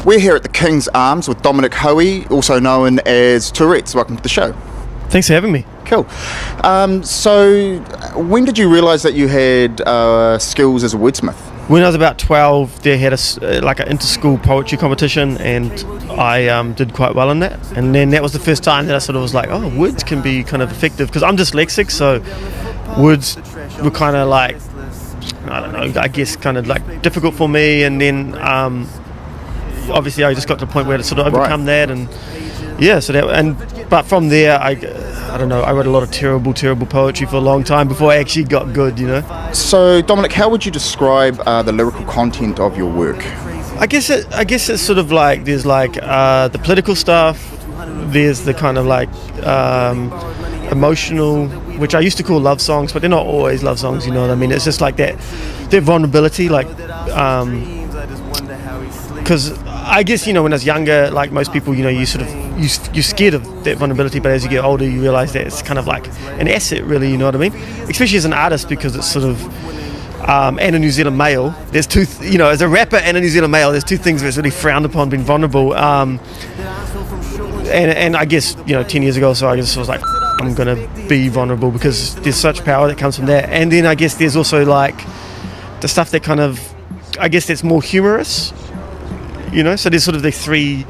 We're here at the King's Arms with Dominic Hoey, also known as Tourettes. Welcome to the show. Thanks for having me. Cool. So when did you realise that you had skills as a wordsmith? When I was about 12, they had an inter-school poetry competition, and I did quite well in that. And then that was the first time that I sort of was like, oh, words can be kind of effective, because I'm dyslexic, so words were kind of like, I don't know, I guess kind of like difficult for me. And then obviously I just got to the point where to sort of overcome that, and yeah, so that, but from there I don't know, I wrote a lot of terrible poetry for a long time before I actually got good, you know. So Dominic, how would you describe the lyrical content of your work? I guess it's sort of like, there's like the political stuff, there's the kind of like emotional, which I used to call love songs, but they're not always love songs, you know what I mean? It's just like that vulnerability, like because I guess, you know, when I was younger, like most people, you know, you're scared of that vulnerability, but as you get older you realise that it's kind of like an asset, really, you know what I mean? Especially as an artist, because it's sort of and a New Zealand male, there's two you know, as a rapper and a New Zealand male, there's two things that's really frowned upon, being vulnerable, and I guess, you know, 10 years ago, so I just was like, I'm gonna be vulnerable, because there's such power that comes from that. And then I guess there's also like the stuff that kind of, I guess that's more humorous, you know, so there's sort of the three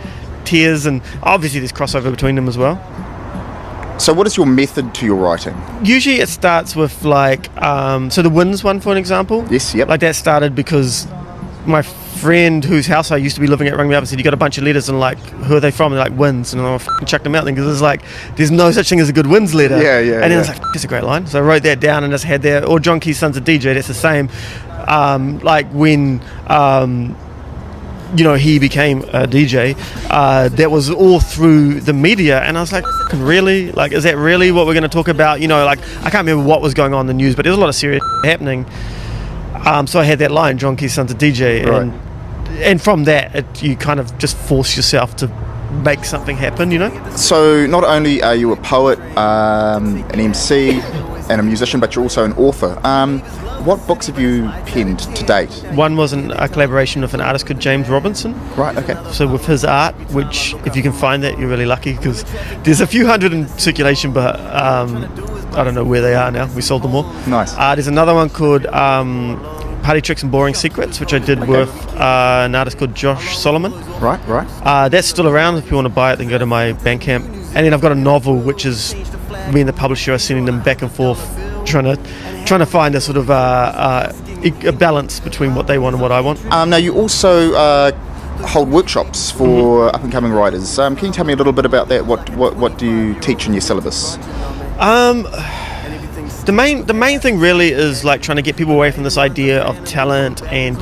tiers, and obviously there's crossover between them as well. So what is your method to your writing? Usually it starts with like, so the Winds one, for an example. Yes, yep. Like that started because my friend whose house I used to be living at rang me up and said, you got a bunch of letters, and like, who are they from? And they're like, Winds. And I chucked them out then, because it's like, there's no such thing as a good Winds letter. Yeah. And then it's like, that's a great line. So I wrote that down and just had that. Or John Key's son's a DJ, that's the same. Like when you know, he became a DJ, that was all through the media, and I was like, really? Like, is that really what we're going to talk about? You know, like, I can't remember what was going on in the news, but there was a lot of serious happening. So I had that line, John Key's son's a DJ, right. And from that, you kind of just force yourself to make something happen, you know? So not only are you a poet, an MC, and a musician, but you're also an author. What books have you penned to date? One was a collaboration with an artist called James Robinson. Right, okay. So with his art, which, if you can find that, you're really lucky, because there's a few hundred in circulation, but I don't know where they are now. We sold them all. Nice. There's another one called Party Tricks and Boring Secrets, which I did with an artist called Josh Solomon. Right. That's still around. If you want to buy it, then go to my Bandcamp. And then I've got a novel, which is me and the publisher are sending them back and forth, trying to find a sort of a balance between what they want and what I want. Now you also hold workshops for up and coming writers. Can you tell me a little bit about that? What do you teach in your syllabus? The main thing really is like trying to get people away from this idea of talent and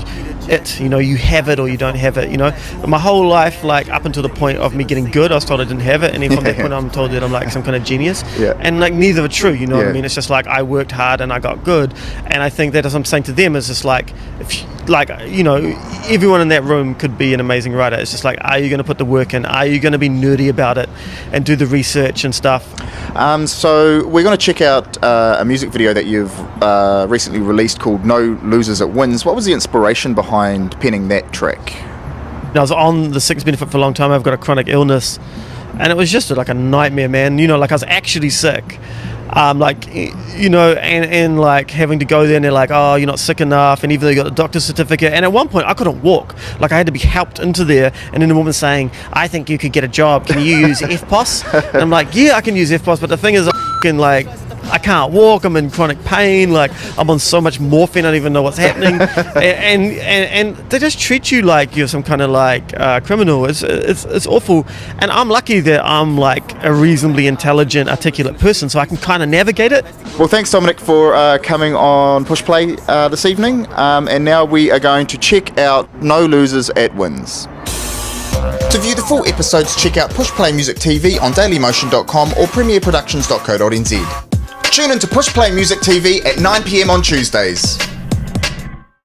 you know, you have it or you don't have it, you know. My whole life, like up until the point of me getting good, I was told I didn't have it, and then from that point I'm told that I'm like some kind of genius. Yeah. And like neither are true, you know what I mean? It's just like I worked hard and I got good, and I think that, as I'm saying to them, is just like, if you know, everyone in that room could be an amazing writer. It's just like, are you going to put the work in? Are you going to be nerdy about it and do the research and stuff? So we're going to check out a music video that you've recently released called No Losers It Wins. What was the inspiration behind penning that track? I was on the sickness benefit for a long time. I've got a chronic illness, and it was just like a nightmare, man. You know, like I was actually sick. Like, you know, and like having to go there and they're like, oh, you're not sick enough, and even though you got a doctor's certificate, and at one point I couldn't walk, like I had to be helped into there, and then the woman saying, I think you could get a job, can you use FPOS? And I'm like, yeah, I can use FPOS, but the thing is, I can't walk, I'm in chronic pain, like I'm on so much morphine, I don't even know what's happening. and they just treat you like you're some kind of like criminal. It's awful. And I'm lucky that I'm like a reasonably intelligent, articulate person, so I can kind of navigate it. Well, thanks Dominic for coming on Push Play this evening, and now we are going to check out No Losers It Wins. To view the full episodes, check out Push Play Music TV on dailymotion.com or premierproductions.co.nz. Tune in to Push Play Music TV at 9 p.m. on Tuesdays.